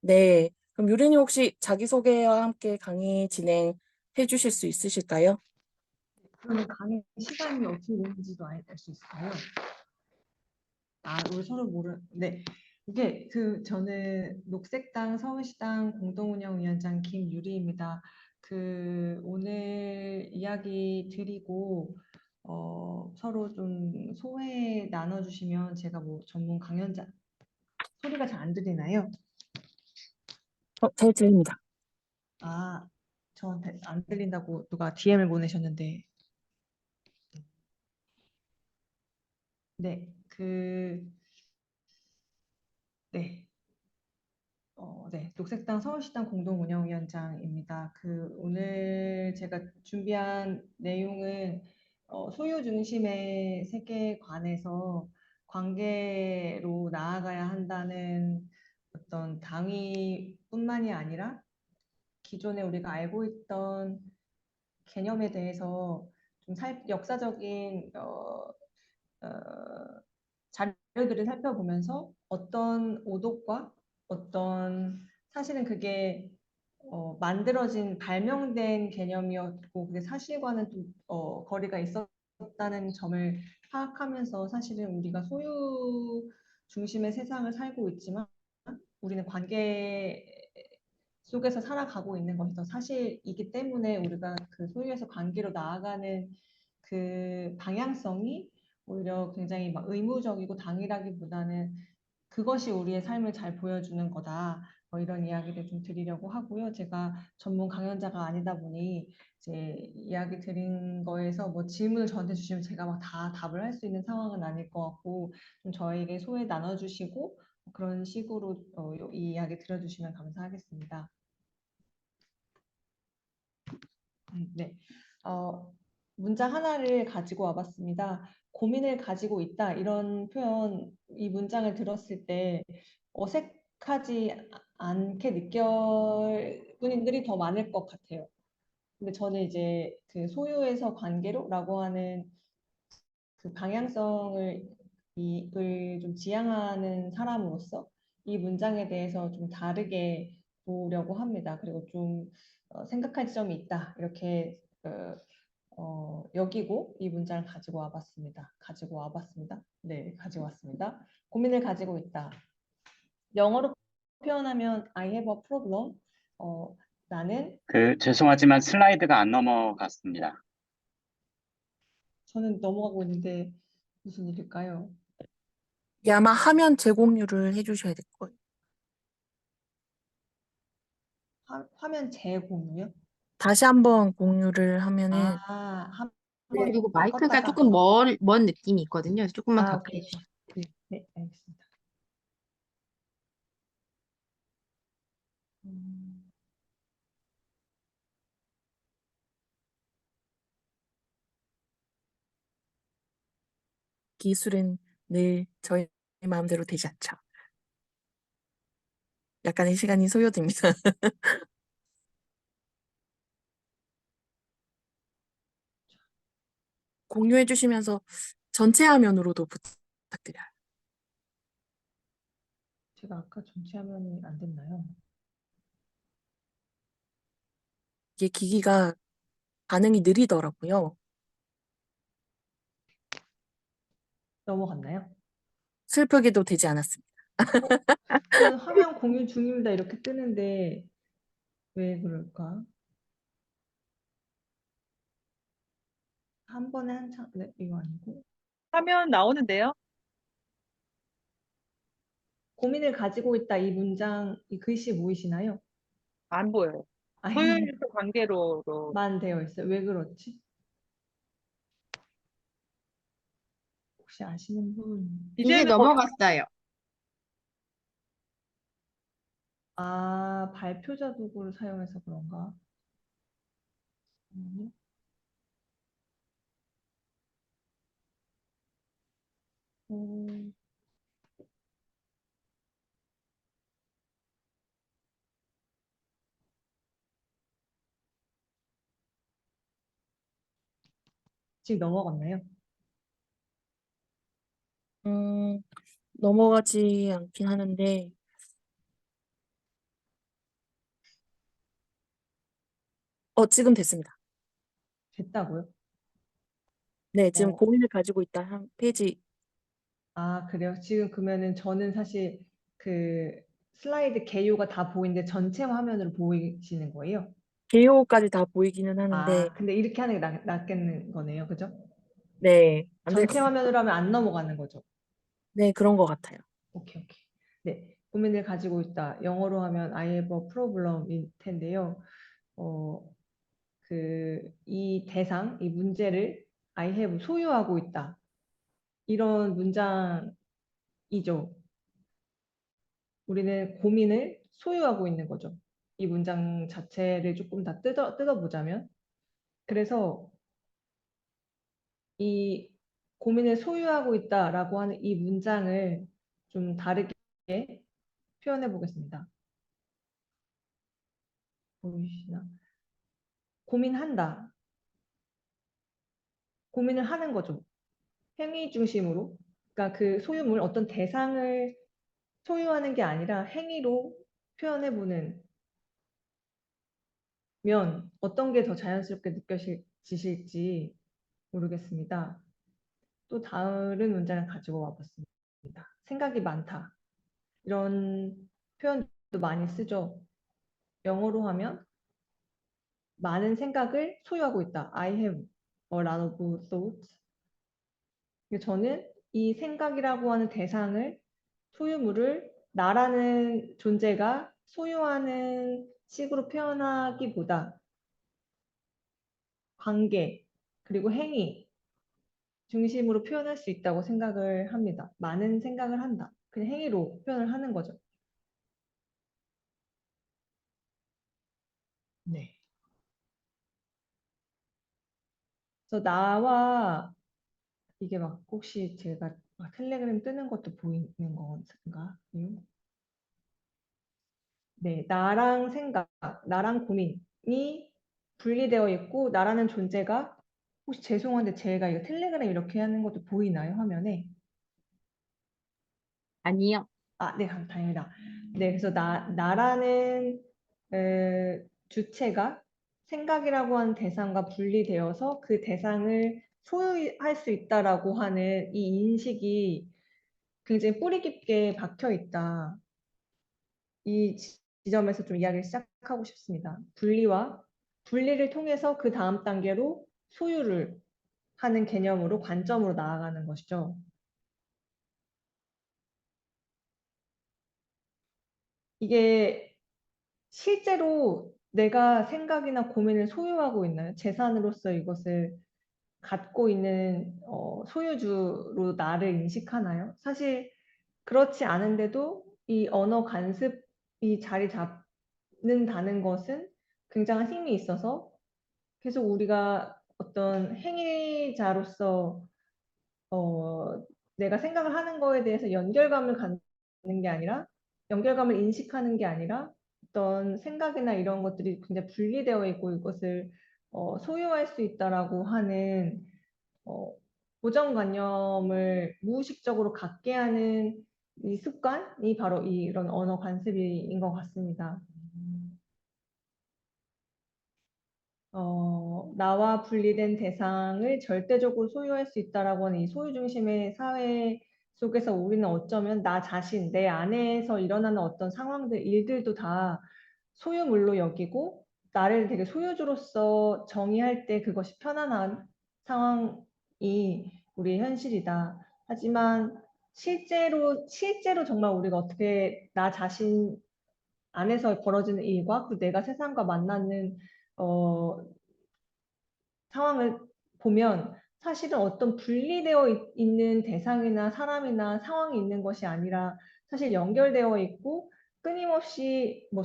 네. 그럼 유리님 혹시 자기소개와 함께 강의 진행해 주실 수 있으실까요? 그러면 강의 시간이 어떻게 되는지도 알 수 있을까요? 우리 서로 네. 이게 저는 녹색당 서울시당 공동운영위원장 김유리입니다. 오늘 이야기 드리고 서로 좀 소회 나눠주시면 제가 전문 강연자 소리가 잘 안 들리나요? 잘 들립니다. 저한테 안 들린다고 누가 DM을 보내셨는데 네, 네. 네, 녹색당 서울시당 공동운영위원장입니다. 오늘 제가 준비한 내용은 소유 중심의 세계관에서 관계로 나아가야 한다는 어떤 당위뿐만이 아니라 기존에 우리가 알고 있던 개념에 대해서 좀 역사적인 어, 자료들을 살펴보면서 어떤 오독과 어떤 사실은 그게 만들어진 발명된 개념이었고 그게 사실과는 좀 거리가 있었다는 점을 파악하면서 사실은 우리가 소유 중심의 세상을 살고 있지만 우리는 관계 속에서 살아가고 있는 것이 더 사실이기 때문에 우리가 그 소유에서 관계로 나아가는 그 방향성이 오히려 굉장히 막 의무적이고 당일하기보다는 그것이 우리의 삶을 잘 보여주는 거다. 이런 이야기를 좀 드리려고 하고요. 제가 전문 강연자가 아니다 보니 이제 이야기 드린 거에서 질문을 저한테 주시면 제가 막 다 답을 할 수 있는 상황은 아닐 것 같고 좀 저에게 소회 나눠주시고 그런 식으로 이 이야기 들어주시면 감사하겠습니다. 네. 문장 하나를 가지고 와봤습니다. 고민을 가지고 있다. 이런 표현, 이 문장을 들었을 때 어색하지 않게 느낄 분들이 더 많을 것 같아요. 근데 저는 이제 소유에서 관계로라고 하는 그 방향성을 좀 지향하는 사람으로서 이 문장에 대해서 좀 다르게 보려고 합니다. 그리고 좀 생각할 지점이 있다. 이렇게 여기고 이 문장을 가지고 와봤습니다. 네, 가지고 왔습니다. 고민을 가지고 있다. 영어로 표현하면 I have a problem. 나는 죄송하지만 슬라이드가 안 넘어갔습니다. 저는 넘어가고 있는데 무슨 일일까요? 아마 화면 재공유를 해주셔야 될 거예요. 화면 재공유요? 다시 한번 공유를 하면은 한번 그리고 마이크가 껐다가 조금 먼 느낌이 있거든요. 조금만 가까이 오케이. 해주세요. 네, 알겠습니다. 음, 기술은 늘 저희 마음대로 되지 않죠. 약간의 시간이 소요됩니다. 공유해 주시면서 전체 화면으로도 부탁드려요. 제가 아까 전체 화면이 안 됐나요? 이게 기기가 반응이 느리더라고요. 넘어갔나요? 슬프게도 되지 않았습니다. 저는 화면 공유 중입니다. 이렇게 뜨는데 왜 그럴까? 한 번에 한창, 네, 이거 아니고. 화면 나오는데요? 고민을 가지고 있다. 이 문장, 이 글씨 보이시나요? 안 보여요. 아니, 소유에서 관계로로. 만 되어 있어요. 왜 그렇지? 혹시 아시는 분? 이제 이제는 넘어갔어요. 발표자 도구를 사용해서 그런가? 잠깐만요. 음, 지금 넘어갔나요? 음, 넘어가지 않긴 하는데, 지금 됐습니다. 됐다고요? 네, 지금 어, 고민을 가지고 있다 한 페이지. 아, 그래요? 지금 그러면은 저는 사실 그 슬라이드 개요가 다 보이는데 전체 화면으로 보이시는 거예요? 개요까지 다 보이기는 하는데, 아, 근데 이렇게 하는 게 낫겠는 거네요. 그죠? 네, 안 될 것 전체 같아요. 화면으로 하면 안 넘어가는 거죠. 네, 그런 것 같아요. 오케이, 오케이. 네, 고민을 가지고 있다. 영어로 하면 I have a problem일 텐데요. 어, 이 대상, 이 문제를 I have 소유하고 있다. 이런 문장이죠. 우리는 고민을 소유하고 있는 거죠. 이 문장 자체를 조금 다 뜯어보자면. 그래서 이 고민을 소유하고 있다라고 하는 이 문장을 좀 다르게 표현해 보겠습니다. 보이시나? 고민한다. 고민을 하는 거죠. 행위 중심으로. 그러니까 그 소유물, 어떤 대상을 소유하는 게 아니라 행위로 표현해 보는 면 어떤 게 더 자연스럽게 느껴지실지 모르겠습니다. 또 다른 문장을 가지고 와봤습니다. 생각이 많다. 이런 표현도 많이 쓰죠. 영어로 하면 많은 생각을 소유하고 있다. I have a lot of thoughts. 저는 이 생각이라고 하는 대상을, 소유물을 나라는 존재가 소유하는 식으로 표현하기보다 관계, 그리고 행위 중심으로 표현할 수 있다고 생각을 합니다. 많은 생각을 한다. 그냥 행위로 표현을 하는 거죠. 네. 그래서 나와 이게 막 혹시 제가 막 텔레그램 뜨는 것도 보이는 건가? 네, 나랑 생각, 나랑 고민이 분리되어 있고 나라는 존재가, 혹시 죄송한데 제가 이거 텔레그램 이렇게 하는 것도 보이나요? 화면에? 아니요. 아, 네, 다행이다. 네, 그래서 나라는 주체가 생각이라고 하는 대상과 분리되어서 그 대상을 소유할 수 있다라고 하는 이 인식이 굉장히 뿌리 깊게 박혀 있다. 이 지점에서 좀 이야기를 시작하고 싶습니다. 분리를 통해서 그 다음 단계로 소유를 하는 개념으로, 관점으로 나아가는 것이죠. 이게 실제로 내가 생각이나 고민을 소유하고 있나요? 재산으로서 이것을 갖고 있는 소유주로 나를 인식하나요? 사실 그렇지 않은데도 이 언어 관습이 자리 잡는다는 것은 굉장한 힘이 있어서 계속 우리가 어떤 행위자로서 내가 생각을 하는 거에 대해서 연결감을 갖는 게 아니라, 연결감을 인식하는 게 아니라 어떤 생각이나 이런 것들이 굉장히 분리되어 있고 이것을 소유할 수 있다라고 하는 어, 고정관념을 무의식적으로 갖게 하는 이 습관이 바로 이런 언어 관습인 것 같습니다. 나와 분리된 대상을 절대적으로 소유할 수 있다라고 하는 이 소유 중심의 사회 속에서 우리는 어쩌면 나 자신, 내 안에서 일어나는 어떤 상황들, 일들도 다 소유물로 여기고 나를 되게 소유주로서 정의할 때 그것이 편안한 상황이 우리의 현실이다. 하지만 실제로 정말 우리가 어떻게 나 자신 안에서 벌어지는 일과 그리고 내가 세상과 만나는 어, 상황을 보면 사실은 어떤 분리되어 있는 대상이나 사람이나 상황이 있는 것이 아니라 사실 연결되어 있고 끊임없이 뭐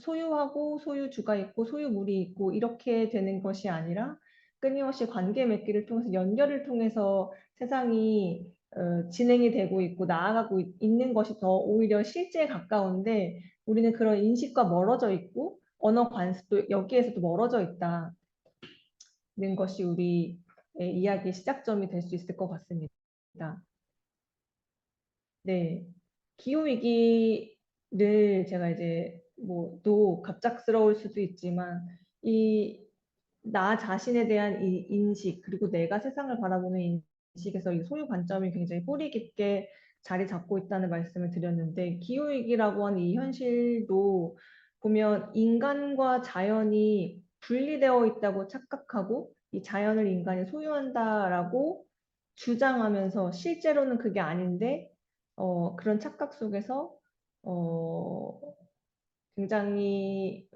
소유하고 소유주가 있고 소유물이 있고 이렇게 되는 것이 아니라 끊임없이 관계 맺기를 통해서, 연결을 통해서 세상이 진행이 되고 있고 나아가고 있는 것이 더 오히려 실제에 가까운데, 우리는 그런 인식과 멀어져 있고 언어 관습도 여기에서도 멀어져 있다. 는 것이 우리의 이야기의 시작점이 될 수 있을 것 같습니다. 네, 기후위기를 제가 이제 뭐 또 갑작스러울 수도 있지만 이 나 자신에 대한 이 인식 그리고 내가 세상을 바라보는 인식에서 이 소유 관점이 굉장히 뿌리 깊게 자리 잡고 있다는 말씀을 드렸는데 기후위기라고 하는 이 현실도 보면 인간과 자연이 분리되어 있다고 착각하고 이 자연을 인간이 소유한다라고 주장하면서 실제로는 그게 아닌데 그런 착각 속에서 어, 굉장히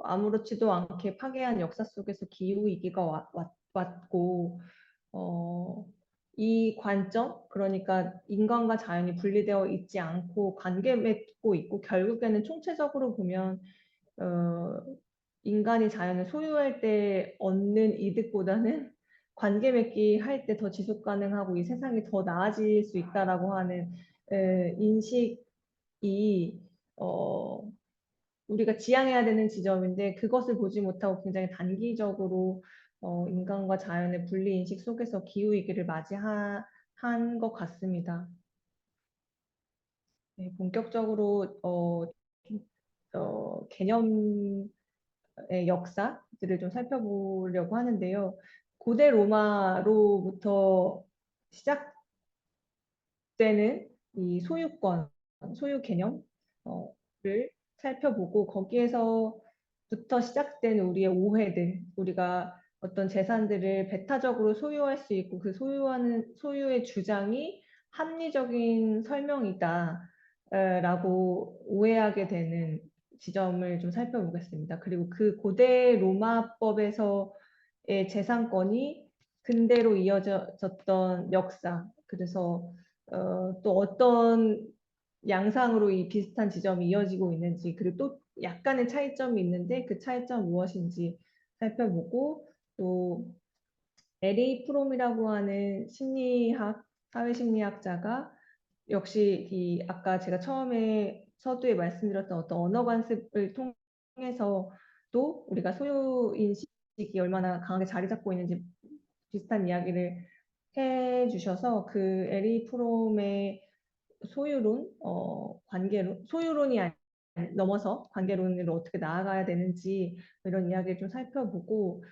아무렇지도 않게 파괴한 역사 속에서 기후위기가 왔고 이 관점, 그러니까 인간과 자연이 분리되어 있지 않고 관계 맺고 있고 결국에는 총체적으로 보면 어, 인간이 자연을 소유할 때 얻는 이득보다는 관계 맺기 할 때 더 지속 가능하고 이 세상이 더 나아질 수 있다라고 하는 인식이 어, 우리가 지향해야 되는 지점인데 그것을 보지 못하고 굉장히 단기적으로 인간과 자연의 분리 인식 속에서 기후 위기를 맞이한 것 같습니다. 네, 본격적으로 개념의 역사들을 좀 살펴보려고 하는데요. 고대 로마로부터 시작되는 이 소유권, 소유 개념을 살펴보고 거기에서부터 시작된 우리의 오해들, 우리가 어떤 재산들을 배타적으로 소유할 수 있고 그 소유의 주장이 합리적인 설명이다 라고 오해하게 되는 지점을 좀 살펴보겠습니다. 그리고 그 고대 로마법에서의 재산권이 근대로 이어졌던 역사, 그래서 또 어떤 양상으로 이 비슷한 지점이 이어지고 있는지, 그리고 또 약간의 차이점이 있는데 그 차이점 무엇인지 살펴보고, 또 에리 프롬이라고 하는 사회심리학자가 역시 이 아까 제가 처음에 서두에 말씀드렸던 어떤 언어 관습을 통해서도 우리가 소유 인식이 얼마나 강하게 자리 잡고 있는지 비슷한 이야기를 해주셔서 그 에리 프롬의 소유론, 관계론, 소유론이 넘어서 관계론으로 어떻게 나아가야 되는지 이런 이야기를 좀 살펴보고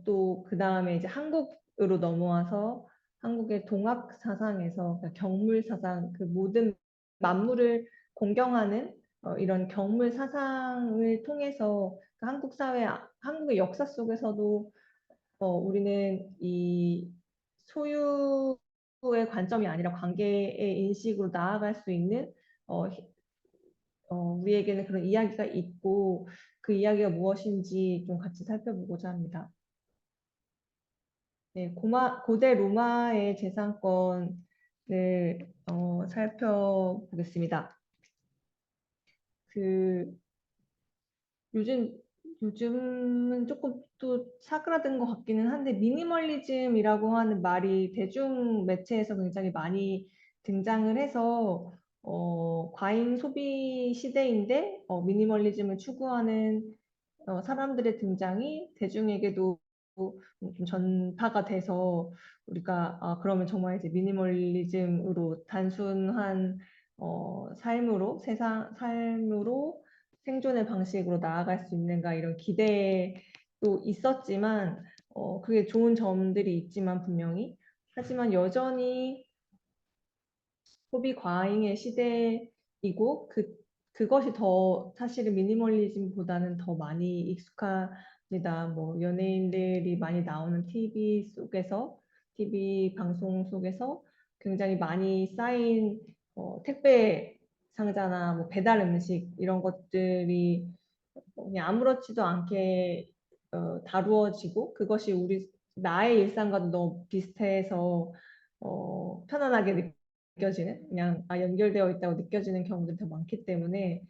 또 그 다음에 이제 한국으로 넘어와서 한국의 동학 사상에서 그러니까 경물 사상, 그 모든 만물을 공경하는 이런 경물 사상을 통해서 그 한국 사회, 한국의 역사 속에서도 우리는 이 소유의 관점이 아니라 관계의 인식으로 나아갈 수 있는 어, 우리에게는 그런 이야기가 있고 그 이야기가 무엇인지 좀 같이 살펴보고자 합니다. 네, 고대 로마의 재산권을 살펴보겠습니다. 그 요즘은 조금 또 사그라든 것 같기는 한데 미니멀리즘이라고 하는 말이 대중 매체에서 굉장히 많이 등장을 해서 과잉 소비 시대인데 미니멀리즘을 추구하는 사람들의 등장이 대중에게도 좀 전파가 돼서 우리가 그러면 정말 이제 미니멀리즘으로 단순한 삶으로 생존의 방식으로 나아갈 수 있는가 이런 기대도 있었지만 그게 좋은 점들이 있지만 분명히 하지만 여전히 소비 과잉의 시대이고 그것이 더 사실은 미니멀리즘보다는 더 많이 익숙합니다. 뭐 연예인들이 많이 나오는 TV 방송 속에서 굉장히 많이 쌓인 택배 상자나 뭐 배달 음식 이런 것들이 그냥 아무렇지도 않게 다루어지고 그것이 나의 일상과도 너무 비슷해서 편안하게 느껴지는 그냥 연결되어 있다고 느껴지는 경우들이 더 많기 때문에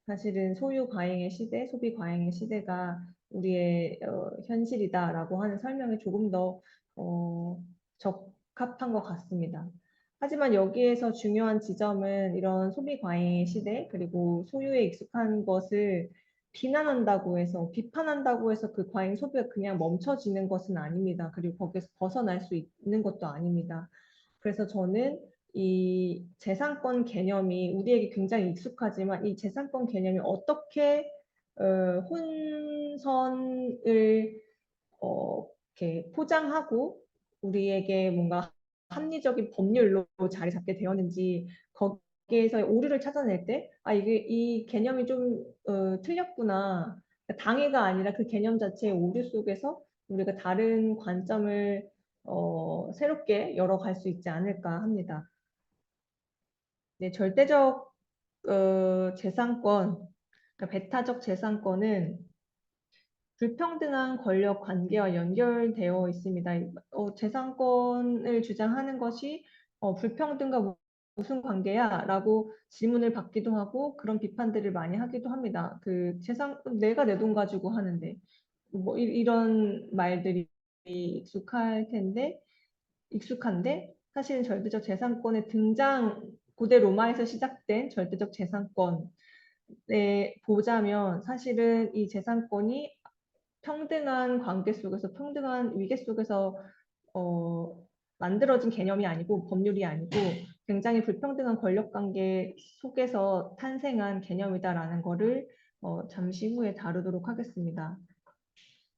사실은 소유 과잉의 시대, 소비 과잉의 시대가 우리의 현실이다라고 하는 설명이 조금 더 적합한 것 같습니다. 하지만 여기에서 중요한 지점은 이런 소비 과잉의 시대 그리고 소유에 익숙한 것을 비판한다고 해서 그 과잉 소비가 그냥 멈춰지는 것은 아닙니다. 그리고 거기에서 벗어날 수 있는 것도 아닙니다. 그래서 저는 이 재산권 개념이 우리에게 굉장히 익숙하지만 이 재산권 개념이 어떻게 혼선을 이렇게 포장하고 우리에게 뭔가 합리적인 법률로 자리 잡게 되었는지 거기에서 오류를 찾아낼 때 이게 이 개념이 좀 틀렸구나. 그러니까 당해가 아니라 그 개념 자체의 오류 속에서 우리가 다른 관점을 새롭게 열어갈 수 있지 않을까 합니다. 네, 절대적 재산권, 그러니까 배타적 재산권은 불평등한 권력 관계와 연결되어 있습니다. 재산권을 주장하는 것이 불평등과 무슨 관계야? 라고 질문을 받기도 하고 그런 비판들을 많이 하기도 합니다. 내가 내 돈 가지고 하는데 뭐 이런 말들이 익숙한데 사실은 절대적 재산권의 등장 고대 로마에서 시작된 절대적 재산권에 보자면 사실은 이 재산권이 평등한 관계 속에서 평등한 위계 속에서 만들어진 개념이 아니고 법률이 아니고 굉장히 불평등한 권력 관계 속에서 탄생한 개념이다라는 거를 잠시 후에 다루도록 하겠습니다.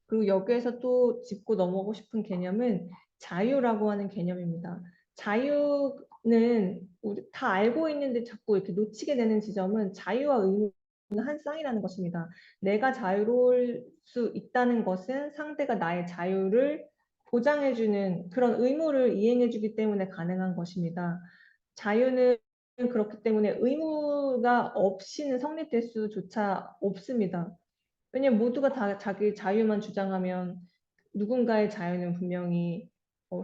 그리고 여기에서 또 짚고 넘어가고 싶은 개념은 자유라고 하는 개념입니다. 자유는 우리 다 알고 있는데 자꾸 이렇게 놓치게 되는 지점은 자유와 의무는 한 쌍이라는 것입니다. 내가 자유로울 수 있다는 것은 상대가 나의 자유를 보장해주는 그런 의무를 이행해주기 때문에 가능한 것입니다. 자유는 그렇기 때문에 의무가 없이는 성립될 수조차 없습니다. 왜냐면 모두가 다 자기 자유만 주장하면 누군가의 자유는 분명히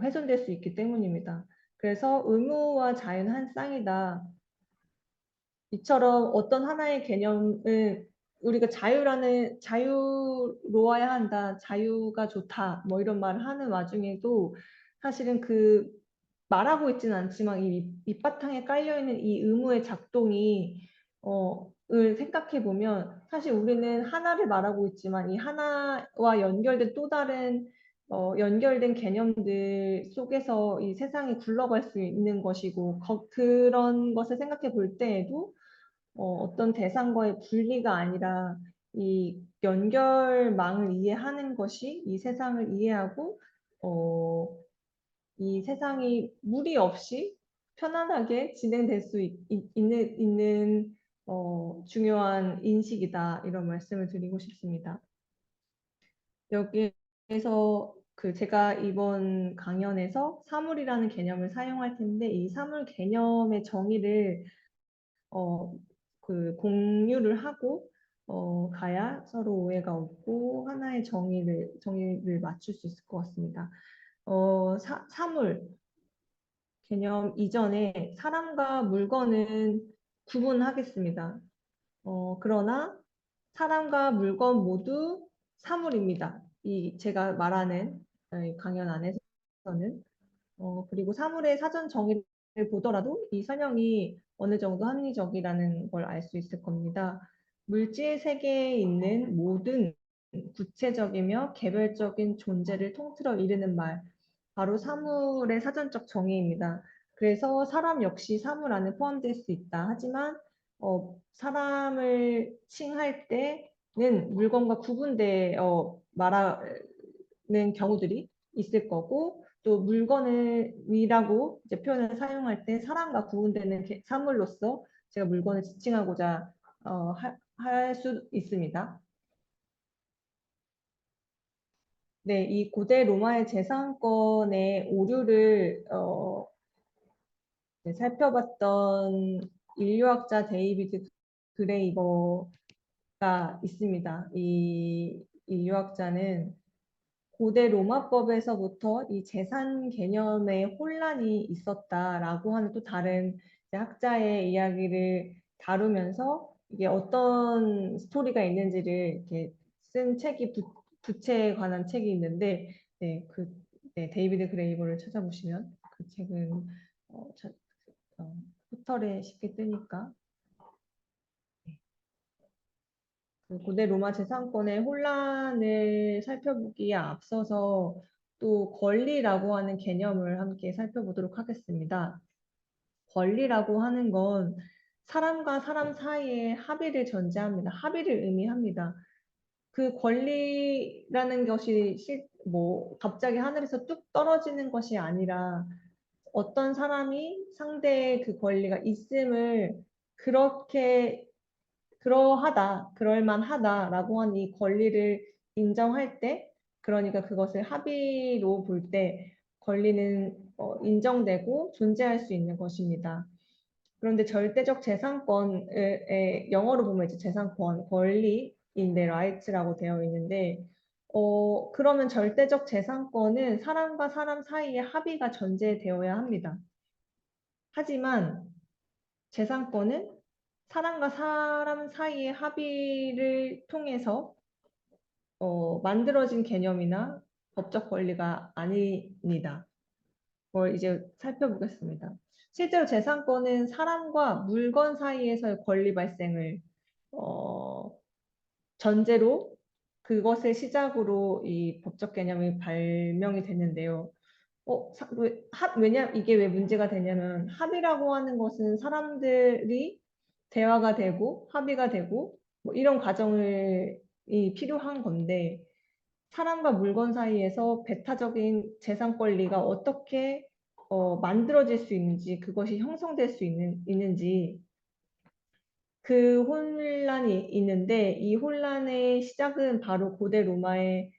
훼손될 수 있기 때문입니다. 그래서 의무와 자유는 한 쌍이다. 이처럼 어떤 하나의 개념은 우리가 자유로워야 한다, 자유가 좋다, 뭐 이런 말을 하는 와중에도 사실은 말하고 있지는 않지만 이 밑바탕에 깔려있는 이 의무의 작동이 을 생각해 보면 사실 우리는 하나를 말하고 있지만 이 하나와 연결된 또 다른 연결된 개념들 속에서 이 세상이 굴러갈 수 있는 것이고 그런 것을 생각해 볼 때에도 어떤 대상과의 분리가 아니라 이 연결망을 이해하는 것이 이 세상을 이해하고 이 세상이 무리 없이 편안하게 진행될 수 있는 중요한 인식이다. 이런 말씀을 드리고 싶습니다. 여기에서 제가 이번 강연에서 사물이라는 개념을 사용할 텐데 이 사물 개념의 정의를 공유를 하고 가야 서로 오해가 없고 하나의 정의를 맞출 수 있을 것 같습니다. 사물 개념 이전에 사람과 물건은 구분하겠습니다. 그러나 사람과 물건 모두 사물입니다. 제가 말하는 이 강연 안에서는 그리고 사물의 사전 정의를 보더라도 이 설명이 어느 정도 합리적이라는 걸 알 수 있을 겁니다. 물질 세계에 있는 모든 구체적이며 개별적인 존재를 통틀어 이르는 말, 바로 사물의 사전적 정의입니다. 그래서 사람 역시 사물 안에 포함될 수 있다. 하지만 사람을 칭할 때는 물건과 구분되어 말하는 경우들이 있을 거고 또 물건이라고 이제 표현을 사용할 때 사람과 구분되는 사물로서 제가 물건을 지칭하고자 할 수 있습니다. 네, 이 고대 로마의 재산권의 오류를 살펴봤던 인류학자 데이비드 그레이버가 있습니다. 이 인류학자는 고대 로마법에서부터 이 재산 개념에 혼란이 있었다라고 하는 또 다른 학자의 이야기를 다루면서 이게 어떤 스토리가 있는지를 이렇게 쓴 책이 부채에 관한 책이 있는데 데이비드 그레이버를 찾아보시면 그 책은 포털에 쉽게 뜨니까 고대 로마 재산권의 혼란을 살펴보기에 앞서서 또 권리라고 하는 개념을 함께 살펴보도록 하겠습니다. 권리라고 하는 건 사람과 사람 사이의 합의를 전제합니다. 합의를 의미합니다. 그 권리라는 것이 뭐 갑자기 하늘에서 뚝 떨어지는 것이 아니라 어떤 사람이 상대의 그 권리가 있음을 그렇게 그러하다, 그럴만하다라고 한 이 권리를 인정할 때, 그러니까 그것을 합의로 볼 때 권리는 인정되고 존재할 수 있는 것입니다. 그런데 절대적 재산권을 영어로 보면 이제 재산권, 권리인데 right라고 되어 있는데 그러면 절대적 재산권은 사람과 사람 사이의 합의가 전제되어야 합니다. 하지만 재산권은 사람과 사람 사이의 합의를 통해서 만들어진 개념이나 법적 권리가 아닙니다. 그걸 이제 살펴보겠습니다. 실제로 재산권은 사람과 물건 사이에서의 권리 발생을 전제로 그것을 시작으로 이 법적 개념이 발명이 됐는데요. 왜냐, 이게 왜 문제가 되냐면 합의라고 하는 것은 사람들이 대화가 되고 합의가 되고 뭐 이런 과정이 필요한 건데 사람과 물건 사이에서 배타적인 재산 권리가 어떻게 만들어질 수 있는지 그것이 형성될 수 있는지 그 혼란이 있는데 이 혼란의 시작은 바로 고대 로마의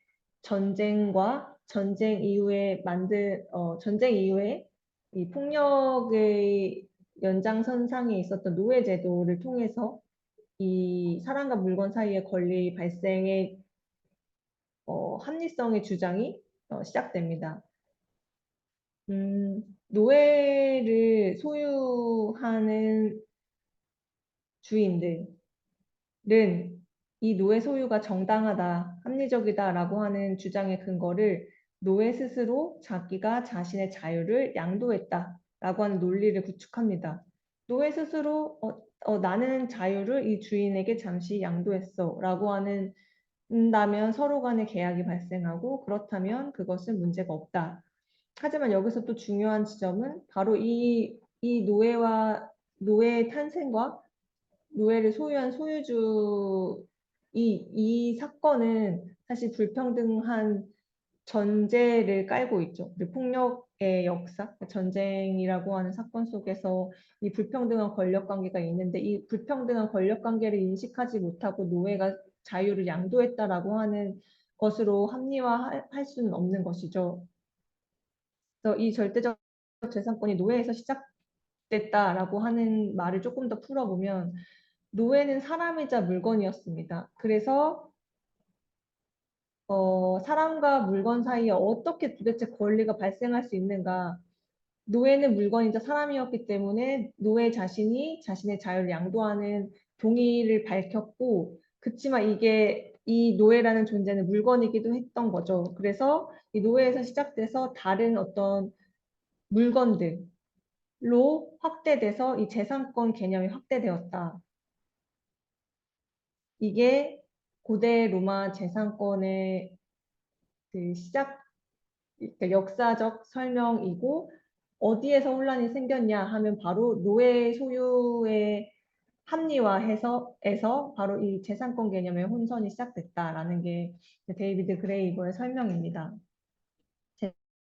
전쟁과 전쟁 이후에 이 폭력의 연장선상에 있었던 노예 제도를 통해서 이 사람과 물건 사이의 권리 발생의 합리성의 주장이 시작됩니다. 노예를 소유하는 주인들은 이 노예 소유가 정당하다, 합리적이다라고 하는 주장의 근거를 노예 스스로 자기가 자신의 자유를 양도했다라고 하는 논리를 구축합니다. 노예 스스로 나는 자유를 이 주인에게 잠시 양도했어라고 한다면 서로 간의 계약이 발생하고 그렇다면 그것은 문제가 없다. 하지만 여기서 또 중요한 지점은 바로 이 노예의 탄생과 노예를 소유한 이 사건은 사실 불평등한 전제를 깔고 있죠. 폭력의 역사, 전쟁이라고 하는 사건 속에서 이 불평등한 권력 관계가 있는데 이 불평등한 권력 관계를 인식하지 못하고 노예가 자유를 양도했다라고 하는 것으로 합리화할 수는 없는 것이죠. 그래서 이 절대적 재산권이 노예에서 시작됐다라고 하는 말을 조금 더 풀어보면 노예는 사람이자 물건이었습니다. 그래서 사람과 물건 사이에 어떻게 도대체 권리가 발생할 수 있는가? 노예는 물건이자 사람이었기 때문에 노예 자신이 자신의 자유를 양도하는 동의를 밝혔고, 그치만 이 노예라는 존재는 물건이기도 했던 거죠. 그래서 이 노예에서 시작돼서 다른 어떤 물건들로 확대돼서 이 재산권 개념이 확대되었다. 이게 고대 로마 재산권의 그 그러니까 역사적 설명이고 어디에서 혼란이 생겼냐 하면 바로 노예 소유의 합리화해서에서 바로 이 재산권 개념의 혼선이 시작됐다라는 게 데이비드 그레이버의 설명입니다.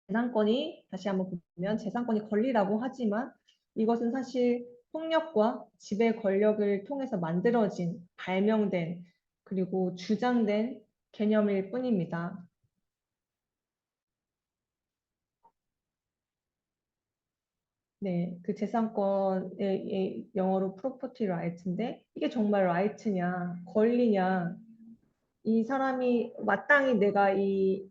재산권이 다시 한번 보면 재산권이 권리라고 하지만 이것은 사실 폭력과 지배 권력을 통해서 만들어진, 발명된, 그리고 주장된 개념일 뿐입니다. 네, 그 재산권의 영어로 property right인데 이게 정말 right냐, 권리냐, 이 사람이 마땅히 내가 이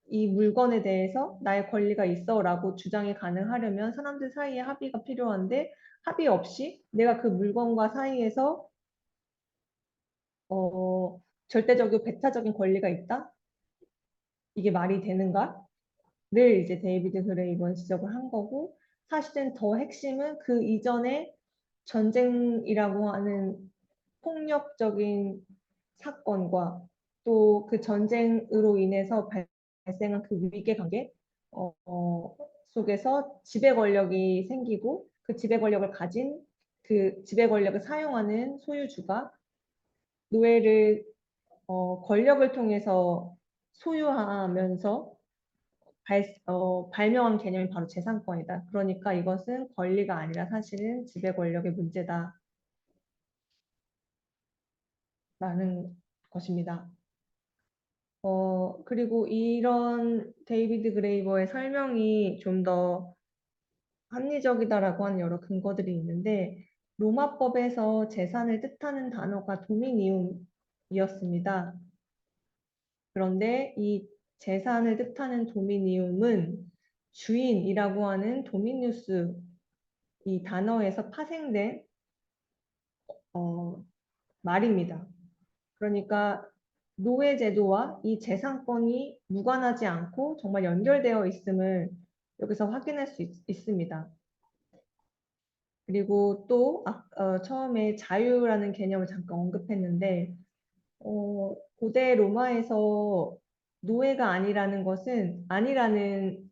물건에 대해서 나의 권리가 있어라고 주장이 가능하려면 사람들 사이에 합의가 필요한데 합의 없이 내가 그 물건과 사이에서 절대적이고 배타적인 권리가 있다? 이게 말이 되는가? 를 이제 데이비드 그레이번 지적을 한 거고 사실은 더 핵심은 그 이전에 전쟁이라고 하는 폭력적인 사건과 또 그 전쟁으로 인해서 발생한 그 위계 관계 속에서 지배 권력이 생기고 그 지배 권력을 가진 그 지배 권력을 사용하는 소유주가 노예를 권력을 통해서 소유하면서 발명한 개념이 바로 재산권이다. 그러니까 이것은 권리가 아니라 사실은 지배 권력의 문제다. 라는 것입니다. 그리고 이런 데이비드 그레이버의 설명이 좀 더 합리적이다라고 하는 여러 근거들이 있는데 로마법에서 재산을 뜻하는 단어가 도미니움이었습니다. 그런데 이 재산을 뜻하는 도미니움은 주인이라고 하는 도미누스 이 단어에서 파생된 말입니다. 그러니까 노예 제도와 이 재산권이 무관하지 않고 정말 연결되어 있음을 여기서 확인할 수 있습니다. 그리고 또 처음에 자유라는 개념을 잠깐 언급했는데 고대 로마에서 노예가 아니라는 것은 아니라는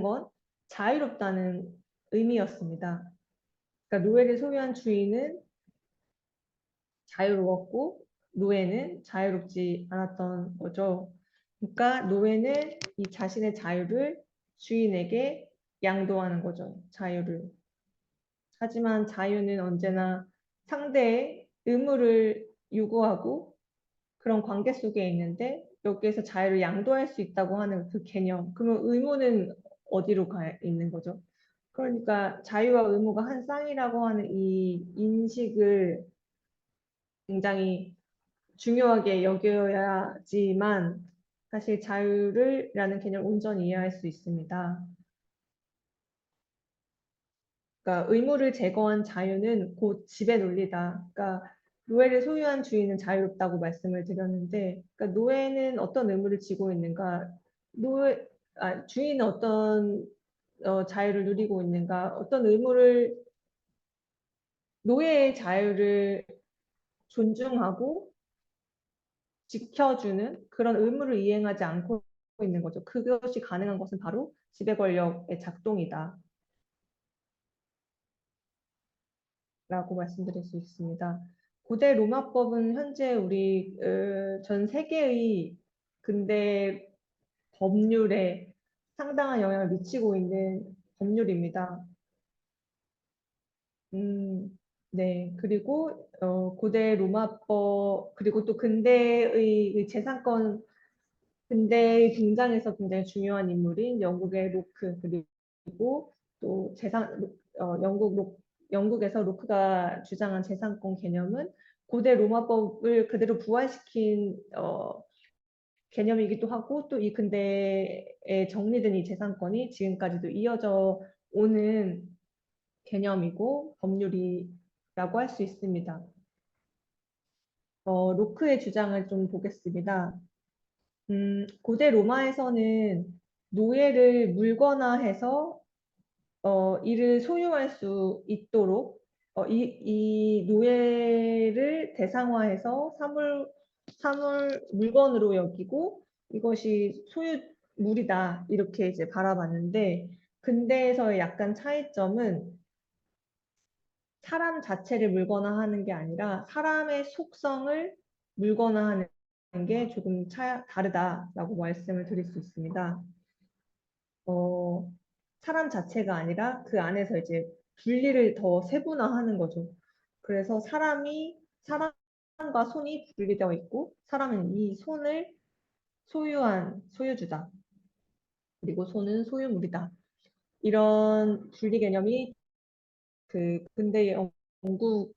건 자유롭다는 의미였습니다. 그러니까 노예를 소유한 주인은 자유로웠고 노예는 자유롭지 않았던 거죠. 그러니까 노예는 이 자신의 자유를 주인에게 양도하는 거죠. 자유를. 하지만 자유는 언제나 상대의 의무를 요구하고 그런 관계 속에 있는데 여기에서 자유를 양도할 수 있다고 하는 그 개념. 그러면 의무는 어디로 가 있는 거죠? 그러니까 자유와 의무가 한 쌍이라고 하는 이 인식을 굉장히 중요하게 여겨야지만 사실 자유를라는 개념을 온전히 이해할 수 있습니다. 그러니까 의무를 제거한 자유는 곧 지배 논리다. 그러니까 노예를 소유한 주인은 자유롭다고 말씀을 드렸는데, 그러니까 노예는 어떤 의무를 지고 있는가? 주인은 어떤 자유를 누리고 있는가? 어떤 의무를 노예의 자유를 존중하고 지켜주는 그런 의무를 이행하지 않고 있는 거죠. 그것이 가능한 것은 바로 지배 권력의 작동이다. 라고 말씀드릴 수 있습니다. 고대 로마법은 현재 우리 전 세계의 근대 법률에 상당한 영향을 미치고 있는 법률입니다. 네. 그리고 고대 로마법 그리고 또 근대의 재산권 근대의 등장에서 굉장히 중요한 인물인 영국의 로크 그리고 또 영국에서 로크가 주장한 재산권 개념은 고대 로마법을 그대로 부활시킨 개념이기도 하고 또 이 근대에 정리된 이 재산권이 지금까지도 이어져 오는 개념이고 법률이라고 할 수 있습니다. 로크의 주장을 좀 보겠습니다. 고대 로마에서는 노예를 물건화해서 이를 소유할 수 있도록 이 노예를 대상화해서 물건으로 여기고 이것이 소유물이다 이렇게 이제 바라봤는데 근대에서의 약간 차이점은 사람 자체를 물건화하는 게 아니라 사람의 속성을 물건화하는 게 조금 다르다라고 말씀을 드릴 수 있습니다. 사람 자체가 아니라 그 안에서 이제 분리를 더 세분화하는 거죠. 그래서 사람과 손이 분리되어 있고 사람은 이 손을 소유한 소유주다. 그리고 손은 소유물이다. 이런 분리 개념이 그 근대 영국에서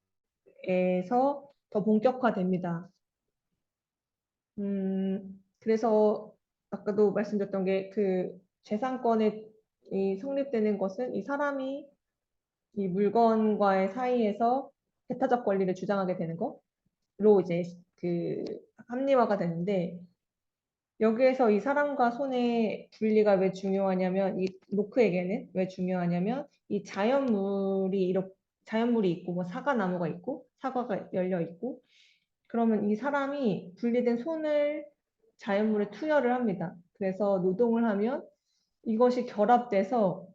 더 본격화됩니다. 그래서 아까도 말씀드렸던 게 그 재산권이 성립되는 것은 이 사람이 이 물건과의 사이에서 배타적 권리를 주장하게 되는 거로 이제 그 합리화가 되는데 여기에서 이 사람과 손의 분리가 왜 중요하냐면 이 로크에게는 왜 중요하냐면 이 자연물이 있고 뭐 사과나무가 있고 사과가 열려 있고 그러면 이 사람이 분리된 손을 자연물에 투여를 합니다. 그래서 노동을 하면 이것이 결합돼서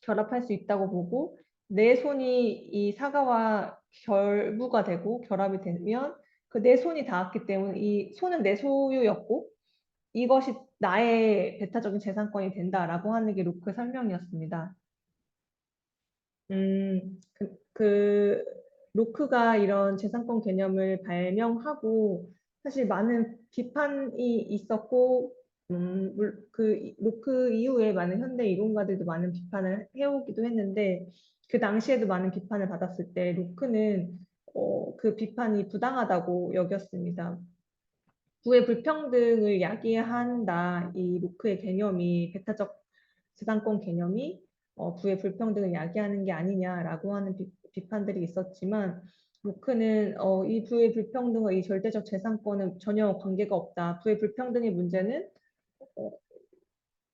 결합할 수 있다고 보고 내 손이 이 사과와 결부가 되고 결합이 되면 그 내 손이 닿았기 때문에 이 손은 내 소유였고 이것이 나의 배타적인 재산권이 된다라고 하는 게 로크의 설명이었습니다. 그 로크가 이런 재산권 개념을 발명하고 사실 많은 비판이 있었고 로크 이후에 많은 현대 이론가들도 많은 비판을 해오기도 했는데 그 당시에도 많은 비판을 받았을 때 로크는 그 비판이 부당하다고 여겼습니다. 부의 불평등을 야기한다. 이 로크의 개념이 배타적 재산권 개념이 부의 불평등을 야기하는 게 아니냐라고 하는 비판들이 있었지만 로크는 이 부의 불평등과 이 절대적 재산권은 전혀 관계가 없다. 부의 불평등의 문제는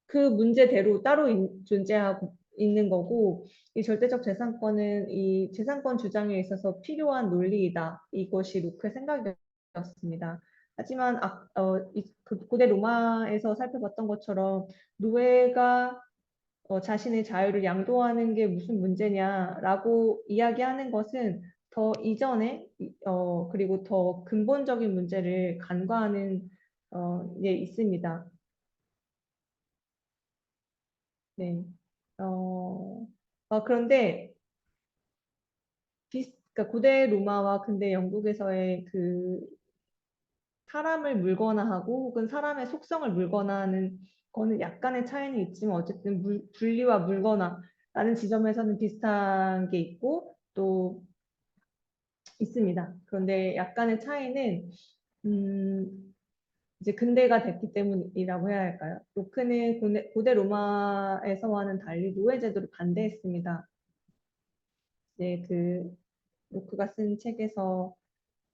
그 문제대로 따로 존재하고 있는 거고 이 절대적 재산권은 이 재산권 주장에 있어서 필요한 논리이다. 이것이 로크의 생각이었습니다. 하지만 그 고대 로마에서 살펴봤던 것처럼 노예가 자신의 자유를 양도하는 게 무슨 문제냐라고 이야기하는 것은 더 이전에 그리고 더 근본적인 문제를 간과하는 게 있습니다. 네. 그런데 그러니까 고대 로마와 근대 영국에서의 그 사람을 물거나 하고 혹은 사람의 속성을 물거나 하는 거는 약간의 차이는 있지만 어쨌든 분리와 물거나 라는 지점에서는 비슷한 게 있고 또 있습니다. 그런데 약간의 차이는 이제 근대가 됐기 때문이라고 해야 할까요? 로크는 고대 로마에서와는 달리 노예 제도를 반대했습니다. 이제 그 로크가 쓴 책에서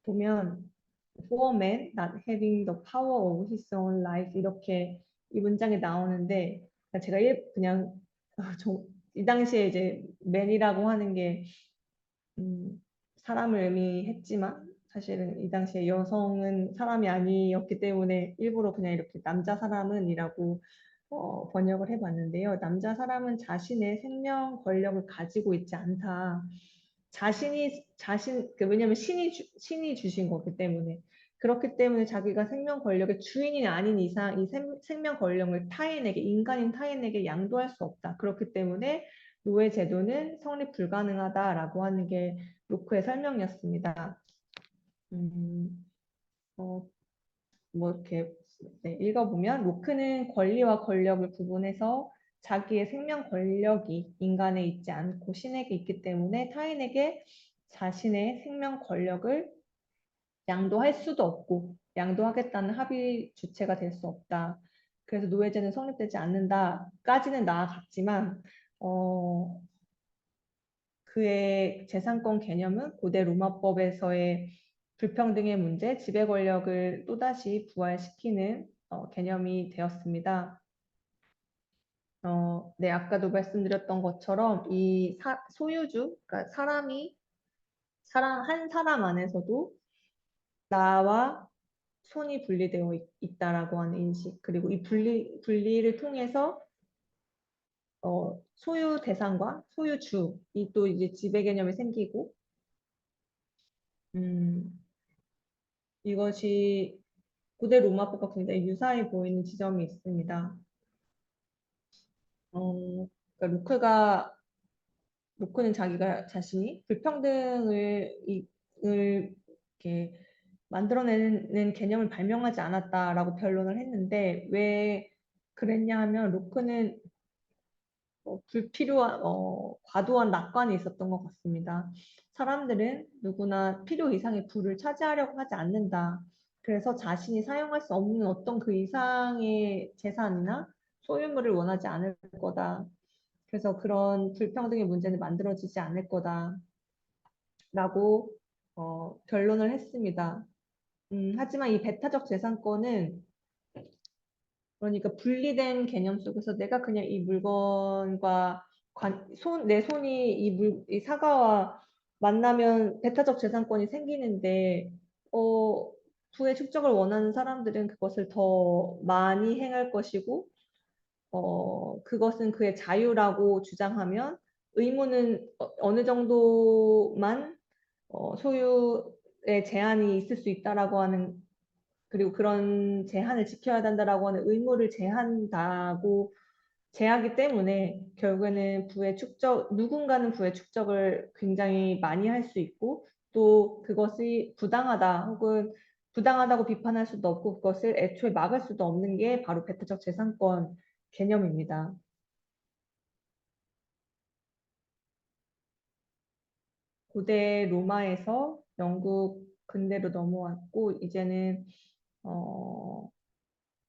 보면 poor man not having the power of his own life 이렇게 이 문장이 나오는데 제가 그냥 이 당시에 이제 man이라고 하는 게 사람을 의미했지만 사실은 이 당시에 여성은 사람이 아니었기 때문에 일부러 그냥 이렇게 남자 사람은이라고 번역을 해봤는데요. 남자 사람은 자신의 생명 권력을 가지고 있지 않다. 왜냐면 신이 주신 거기 때문에 그렇기 때문에 자기가 생명 권력의 주인이 아닌 이상 이 생명 권력을 인간인 타인에게 양도할 수 없다. 그렇기 때문에 노예 제도는 성립 불가능하다라고 하는 게 로크의 설명이었습니다. 뭐 이렇게 읽어보면 로크는 권리와 권력을 구분해서 자기의 생명 권력이 인간에 있지 않고 신에게 있기 때문에 타인에게 자신의 생명 권력을 양도할 수도 없고 양도하겠다는 합의 주체가 될 수 없다. 그래서 노예제는 성립되지 않는다까지는 나아갔지만 그의 재산권 개념은 고대 로마법에서의 불평등의 문제, 지배 권력을 또다시 부활시키는 개념이 되었습니다. 네, 아까도 말씀드렸던 것처럼 이 소유주, 그러니까 한 사람 안에서도 나와 손이 분리되어 있다라고 하는 인식, 그리고 이 분리를 통해서 소유 대상과 소유주, 이 또 이제 지배 개념이 생기고, 이것이 고대 로마법과 굉장히 유사해 보이는 지점이 있습니다. 그러니까 로크는 자기가 자신이 불평등을 이렇게 만들어내는 개념을 발명하지 않았다라고 변론을 했는데 왜 그랬냐 하면 로크는 불필요한 과도한 낙관이 있었던 것 같습니다. 사람들은 누구나 필요 이상의 부를 차지하려고 하지 않는다. 그래서 자신이 사용할 수 없는 어떤 그 이상의 재산이나 소유물을 원하지 않을 거다. 그래서 그런 불평등의 문제는 만들어지지 않을 거다. 라고 변론을 했습니다. 하지만 이 배타적 재산권은 그러니까 분리된 개념 속에서 내가 그냥 이 물건과 내 손이 이 사과와 만나면 배타적 재산권이 생기는데 부의 축적을 원하는 사람들은 그것을 더 많이 행할 것이고 그것은 그의 자유라고 주장하면 의무는 어느 정도만 소유의 제한이 있을 수 있다라고 하는, 그리고 그런 제한을 지켜야 된다라고 하는 의무를 제하기 때문에 결국에는 누군가는 부의 축적을 굉장히 많이 할 수 있고, 또 그것이 부당하다 혹은 부당하다고 비판할 수도 없고 그것을 애초에 막을 수도 없는 게 바로 배타적 재산권 개념입니다. 고대 로마에서 영국 근대로 넘어왔고, 이제는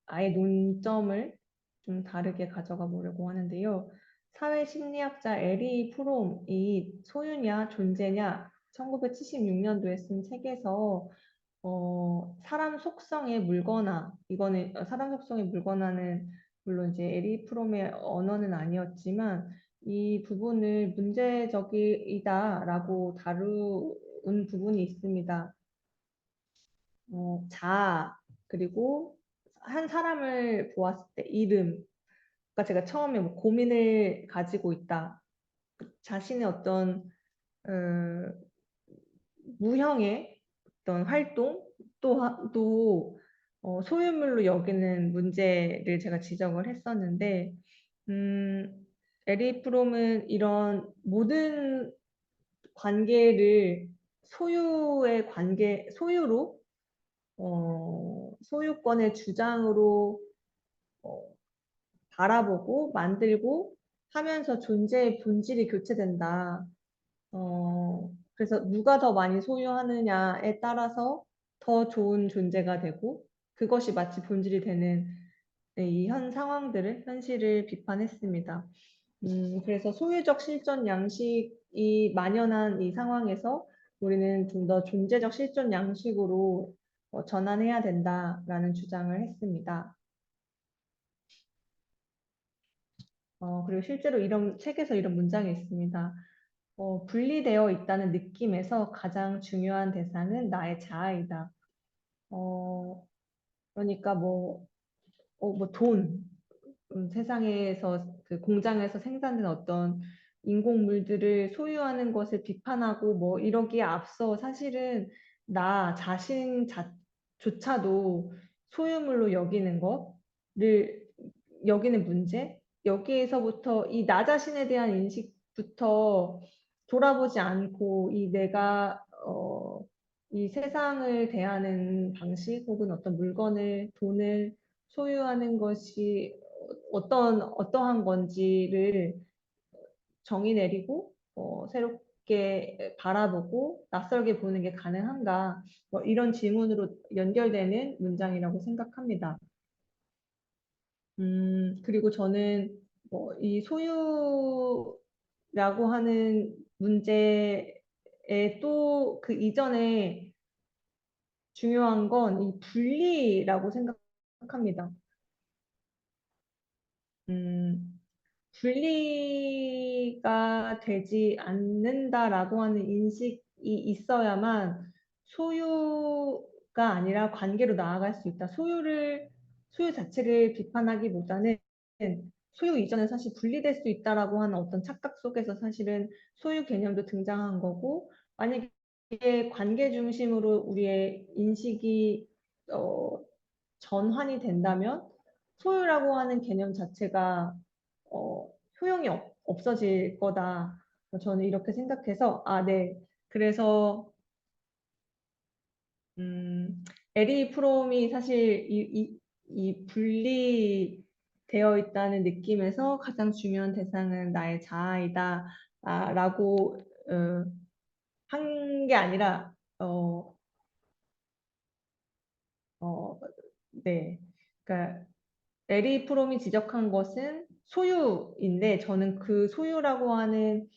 아예 논점을 좀 다르게 가져가 보려고 하는데요. 사회 심리학자 에리 프롬이 소유냐 존재냐 1976년도에 쓴 책에서 사람 속성의 물거나, 이거는 사람 속성의 물거나는 물론 이제 에리 프롬의 언어는 아니었지만 이 부분을 문제적이다라고 다룬 부분이 있습니다. 자아, 그리고 한 사람을 보았을 때 이름, 그러니까 제가 처음에 뭐 고민을 가지고 있다, 자신의 어떤 무형의 어떤 활동, 또 소유물로 여기는 문제를 제가 지적을 했었는데, 에리 프롬은 이런 모든 관계를 소유로, 소유권의 주장으로 바라보고 만들고 하면서 존재의 본질이 교체된다. 그래서 누가 더 많이 소유하느냐에 따라서 더 좋은 존재가 되고, 그것이 마치 본질이 되는 이 현실을 비판했습니다. 그래서 소유적 실존 양식이 만연한 이 상황에서 우리는 좀 더 존재적 실존 양식으로 전환해야 된다라는 주장을 했습니다. 그리고 실제로 책에서 이런 문장이 있습니다. 분리되어 있다는 느낌에서 가장 중요한 대상은 나의 자아이다. 그러니까 돈, 세상에서 그 공장에서 생산된 어떤 인공물들을 소유하는 것을 비판하고 뭐 이러기에 앞서 사실은 나 자신조차도 소유물로 여기는 문제, 여기에서부터 이 나 자신에 대한 인식부터 돌아보지 않고 이 세상을 대하는 방식 혹은 어떤 돈을 소유하는 것이 어떠한 건지를 정의 내리고 새롭게 바라보고 낯설게 보는 게 가능한가, 뭐 이런 질문으로 연결되는 문장이라고 생각합니다. 그리고 저는 이 소유라고 하는 문제에 또 그 이전에 중요한 건 이 분리라고 생각합니다. 분리가 되지 않는다라고 하는 인식이 있어야만 소유가 아니라 관계로 나아갈 수 있다. 소유 자체를 비판하기보다는 소유 이전에 사실 분리될 수 있다라고 하는 어떤 착각 속에서 사실은 소유 개념도 등장한 거고, 만약에 관계 중심으로 우리의 인식이 전환이 된다면 소유라고 하는 개념 자체가 효용이 없어질 거다. 저는 이렇게 생각해서, 네. 그래서 에리 프롬이 사실 이 분리되어 있다는 느낌에서 가장 중요한 대상은 나의 자아이다 라고 한 게 아니라 네. 그러니까 에리 프롬이 지적한 것은 소유인데, 저는 그 소유라고 하는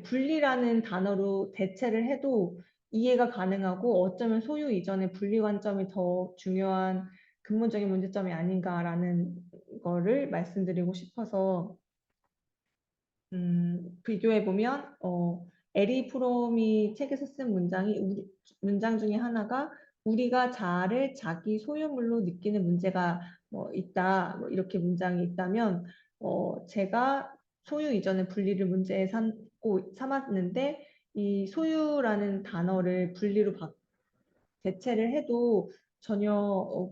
분리라는 단어로 대체를 해도 이해가 가능하고, 어쩌면 소유 이전의 분리 관점이 더 중요한 근본적인 문제점이 아닌가라는 거를 말씀드리고 싶어서, 비교해보면 에리 프롬이 책에서 쓴 문장 중에 하나가 우리가 자아를 자기 소유물로 느끼는 문제가 뭐 있다, 뭐 이렇게 문장이 있다면, 제가 소유 이전의 분리를 문제에 삼았는데, 이 소유라는 단어를 분리로 대체를 해도 전혀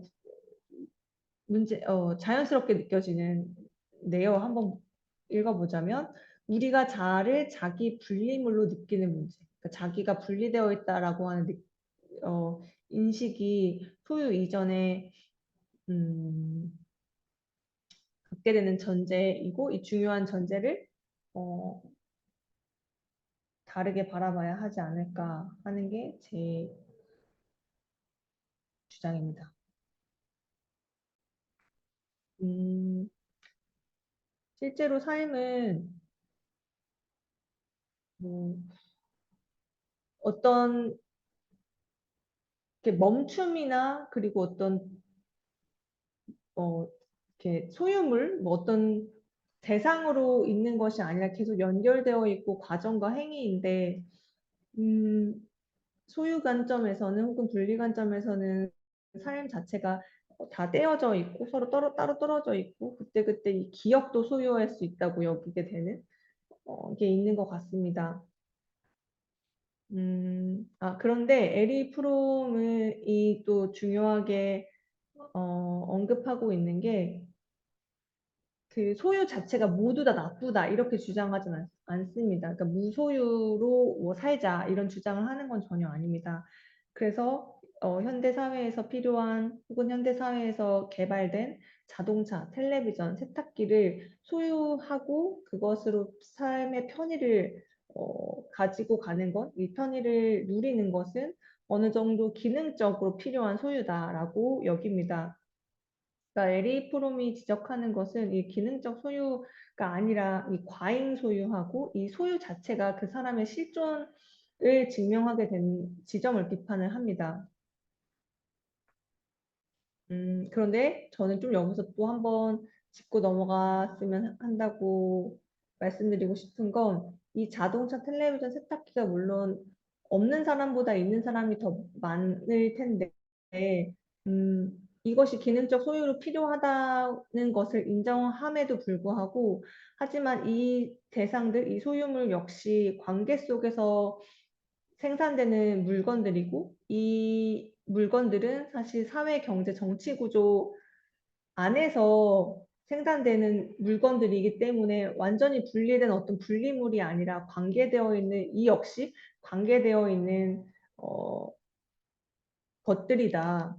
자연스럽게 느껴지는데요. 한번 읽어보자면, 우리가 자아를 자기 분리물로 느끼는 문제. 그러니까 자기가 분리되어 있다라고 하는 인식이 소유 이전에 갖게 되는 전제이고, 이 중요한 전제를 어, 다르게 바라봐야 하지 않을까 하는 게 제 주장입니다. 실제로 삶은 뭐 어떤 이렇게 멈춤이나 그리고 어떤 이렇게 소유물, 뭐 어떤 대상으로 있는 것이 아니라 계속 연결되어 있고 과정과 행위인데, 소유 관점에서는 혹은 분리 관점에서는 삶 자체가 다 떼어져 있고 서로 따로 떨어져 있고 그때그때 이 기억도 소유할 수 있다고 여기게 되는 게 있는 것 같습니다. 그런데 에리 프롬이 또 중요하게 언급하고 있는 게 그 소유 자체가 모두 다 나쁘다 이렇게 주장하지는 않습니다. 그러니까 무소유로 뭐 살자 이런 주장을 하는 건 전혀 아닙니다. 그래서 현대 사회에서 필요한 혹은 현대 사회에서 개발된 자동차, 텔레비전, 세탁기를 소유하고 그것으로 삶의 편의를 가지고 가는 것, 이 편의를 누리는 것은 어느 정도 기능적으로 필요한 소유다라고 여깁니다. 그러니까 에리 프롬이 지적하는 것은 이 기능적 소유가 아니라 이 과잉 소유하고 이 소유 자체가 그 사람의 실존을 증명하게 된 지점을 비판을 합니다. 그런데 저는 좀 여기서 또 한번 짚고 넘어갔으면 한다고 말씀드리고 싶은 건 이 자동차, 텔레비전, 세탁기가 물론 없는 사람보다 있는 사람이 더 많을 텐데 이것이 기능적 소유로 필요하다는 것을 인정함에도 불구하고 하지만 이 대상들, 이 소유물 역시 관계 속에서 생산되는 물건들이고 이 물건들은 사실 사회, 경제, 정치 구조 안에서 생산되는 물건들이기 때문에 완전히 분리된 어떤 분리물이 아니라 관계되어 있는 이 역시 관계되어 있는 것들이다.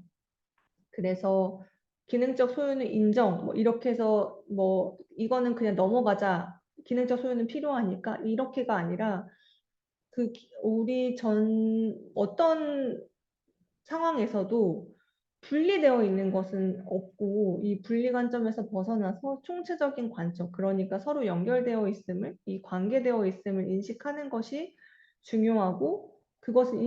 그래서 기능적 소유는 인정, 뭐 이렇게 해서 뭐 이거는 그냥 넘어가자. 기능적 소유는 필요하니까 이렇게가 아니라 우리 어떤 상황에서도 분리되어 있는 것은 없고 이 분리 관점에서 벗어나서 총체적인 관점, 그러니까 서로 연결되어 있음을, 이 관계되어 있음을 인식하는 것이 중요하고 그것은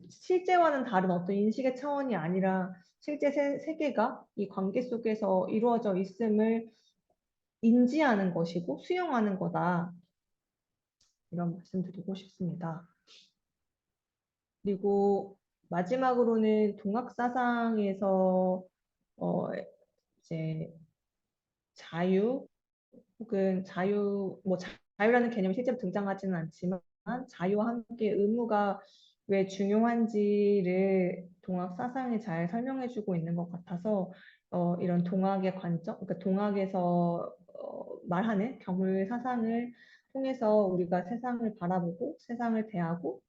실제와는 다른 어떤 인식의 차원이 아니라 실제 세계가 이 관계 속에서 이루어져 있음을 인지하는 것이고 수용하는 거다. 이런 말씀 드리고 싶습니다. 그리고 마지막으로는 동학사상에서 이제 자유 혹은 자유라는 개념이 실제로 등장하지는 않지만 자유와 함께 의무가 왜 중요한지를 동학 사상이 잘 설명해주고 있는 것 같아서 이런 동학의 관점, 그러니까 동학에서 말하는 경물 사상을 통해서 우리가 세상을 바라보고 세상을 대하고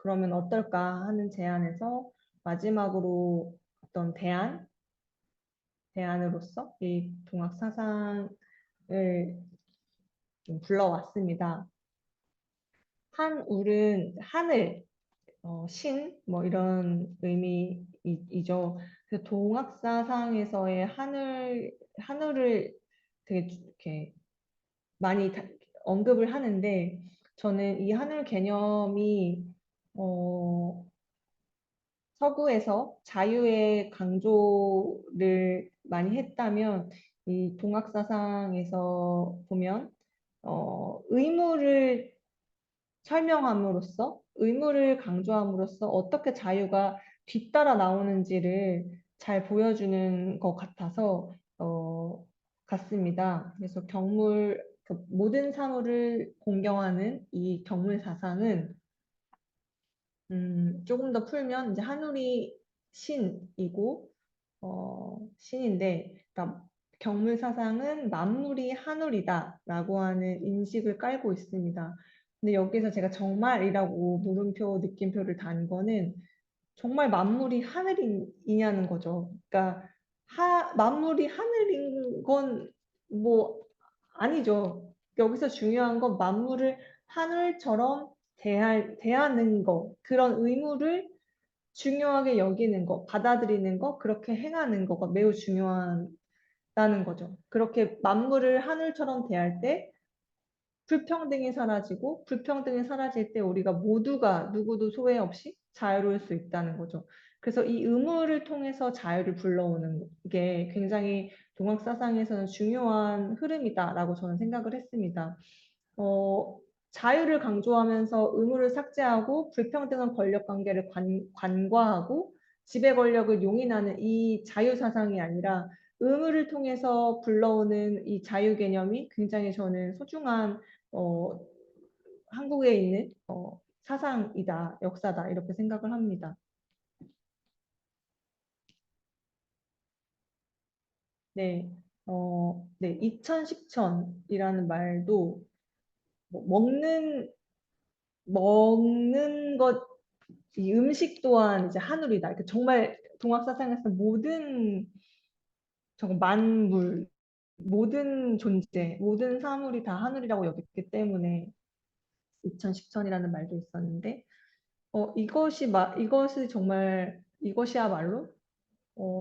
그러면 어떨까 하는 제안에서 마지막으로 어떤 대안으로서 이 동학 사상을 좀 불러왔습니다. 한울은 하늘, 신, 뭐 이런 의미이죠. 그래서 동학 사상에서의 하늘을 되게 이렇게 많이 언급을 하는데 저는 이 하늘 개념이 서구에서 자유의 강조를 많이 했다면 이 동학 사상에서 보면 의무를 설명함으로써 의무를 강조함으로써 어떻게 자유가 뒤따라 나오는지를 잘 보여주는 것 같습니다. 그래서 모든 사물을 공경하는 이 경물 사상은 조금 더 풀면 이제 하늘이 신이고 신인데, 그러니까 경물 사상은 만물이 하늘이다라고 하는 인식을 깔고 있습니다. 근데 여기서 제가 정말이라고 물음표 느낌표를 단 거는 정말 만물이 하늘이냐는 거죠. 그러니까 만물이 하늘인 건 뭐 아니죠. 여기서 중요한 건 만물을 하늘처럼 대하는 거, 그런 의무를 중요하게 여기는 거, 받아들이는 거, 그렇게 행하는 거가 매우 중요하다는 거죠. 그렇게 만물을 하늘처럼 대할 때 불평등이 사라지고, 불평등이 사라질 때 우리가 모두가 누구도 소외 없이 자유로울 수 있다는 거죠. 그래서 이 의무를 통해서 자유를 불러오는 게 굉장히 동학 사상에서는 중요한 흐름이다라고 저는 생각을 했습니다. 자유를 강조하면서 의무를 삭제하고 불평등한 권력 관계를 관과하고 지배 권력을 용인하는 이 자유 사상이 아니라 의무를 통해서 불러오는 이 자유 개념이 굉장히 저는 소중한 한국에 있는 사상이다, 역사다 이렇게 생각을 합니다. 네, 네, 이천식천이라는 말도 뭐 먹는 것, 이 음식 또한 이제 하늘이다. 이렇게 정말 동학 사상에서 모든 정말 만물, 모든 존재, 모든 사물이 다 하늘이라고 여겼기 때문에 이천식천이라는 말도 있었는데, 이것이야말로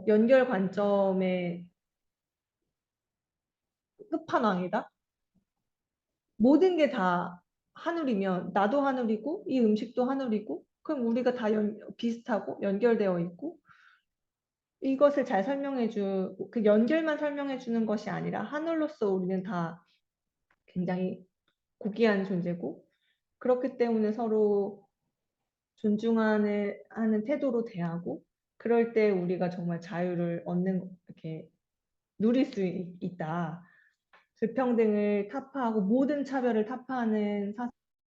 연결 관점의 끝판왕이다. 모든 게 다 하늘이면 나도 하늘이고 이 음식도 하늘이고, 그럼 우리가 다 비슷하고 연결되어 있고, 이것을 잘 그 연결만 설명해 주는 것이 아니라 하늘로서 우리는 다 굉장히 고귀한 존재고, 그렇기 때문에 서로 존중하는 태도로 대하고, 그럴 때 우리가 정말 자유를 이렇게 누릴 수 있다. 불평등을 타파하고 모든 차별을 타파하는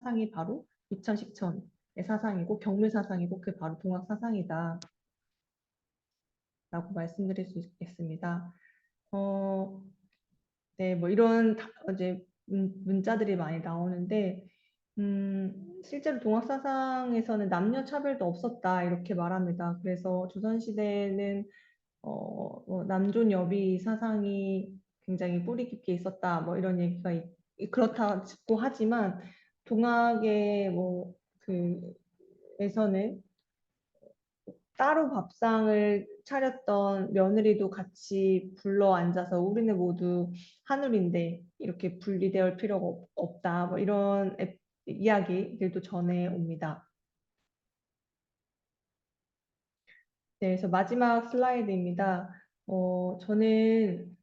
사상이 바로 이천식천의 사상이고 경물 사상이고, 그 바로 동학 사상이다 라고 말씀드릴 수 있겠습니다. 네, 뭐 이런 이제 문자들이 많이 나오는데, 실제로 동학 사상에서는 남녀 차별도 없었다 이렇게 말합니다. 그래서 조선시대는 남존 여비 사상이 굉장히 뿌리 깊게 있었다, 뭐 이런 얘기가 그렇다고 하지만 동학의 에서는 따로 밥상을 차렸던 며느리도 같이 불러 앉아서 우리는 모두 하늘인데 이렇게 분리될 필요가 없다, 뭐 이런 이야기들도 전해옵니다. 네, 그래서 마지막 슬라이드입니다. 저는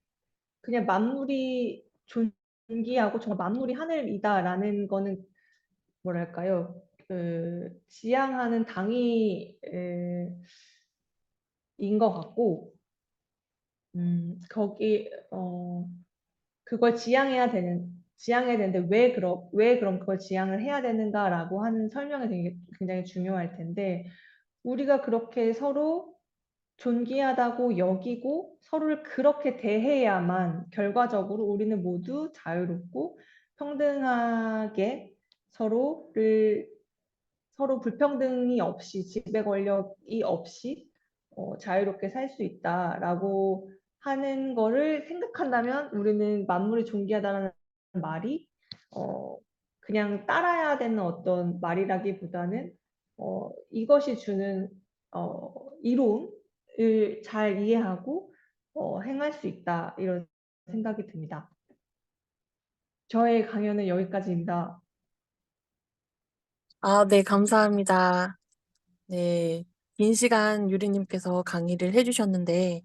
그냥 만물이 존귀하고 정말 만물이 하늘이다라는 거는 뭐랄까요? 지향하는 당위인 것 같고, 그걸 지향해야 되는데 왜 그럼 그걸 지향을 해야 되는가라고 하는 설명이 굉장히 중요할 텐데, 우리가 그렇게 서로 존귀하다고 여기고 서로를 그렇게 대해야만 결과적으로 우리는 모두 자유롭고 평등하게 서로 불평등이 없이 지배 권력이 없이 자유롭게 살 수 있다라고 하는 거를 생각한다면, 우리는 만물이 존귀하다는 말이 그냥 따라야 되는 어떤 말이라기보다는 이것이 주는 이론을 잘 이해하고 행할 수 있다, 이런 생각이 듭니다. 저의 강연은 여기까지입니다. 아, 네, 감사합니다. 네, 긴 시간 유리님께서 강의를 해주셨는데,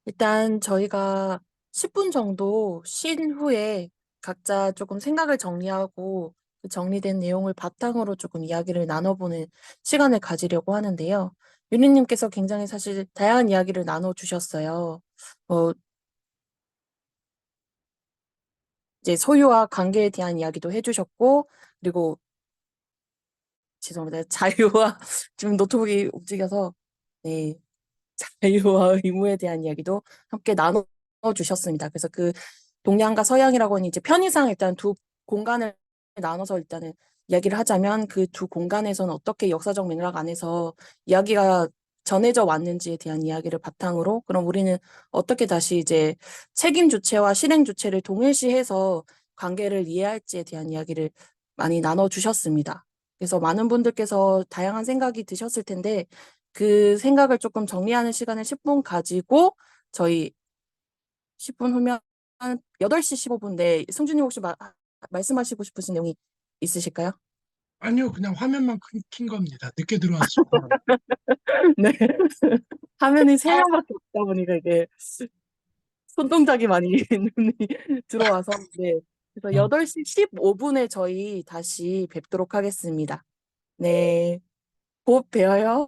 일단 저희가 10분 정도 쉰 후에 각자 조금 생각을 정리하고 그 정리된 내용을 바탕으로 조금 이야기를 나눠보는 시간을 가지려고 하는데요. 유리님께서 굉장히 사실 다양한 이야기를 나눠주셨어요. 이제 소유와 관계에 대한 이야기도 해주셨고, 그리고 죄송합니다. 자유와 지금 노트북이 움직여서 네, 자유와 의무에 대한 이야기도 함께 나눠주셨습니다. 그래서 그 동양과 서양이라고 하는 이제 편의상 일단 두 공간을 나눠서 일단은 이야기를 하자면 그 두 공간에서는 어떻게 역사적 맥락 안에서 이야기가 전해져 왔는지에 대한 이야기를 바탕으로 그럼 우리는 어떻게 다시 이제 책임 주체와 실행 주체를 동일시해서 관계를 이해할지에 대한 이야기를 많이 나눠주셨습니다. 그래서 많은 분들께서 다양한 생각이 드셨을 텐데 그 생각을 조금 정리하는 시간을 10분 가지고 저희 10분 후면 8시 15분인데 승준님 혹시 말씀하시고 싶으신 내용이 있으실까요? 아니요, 그냥 화면만 킨 겁니다. 늦게 들어와서. 네. 화면이 3명밖에 없다 보니까 이게 손동작이 많이 눈이 들어와서 네. 그래서 8시 15분에 저희 다시 뵙도록 하겠습니다. 네. 곧 뵈어요.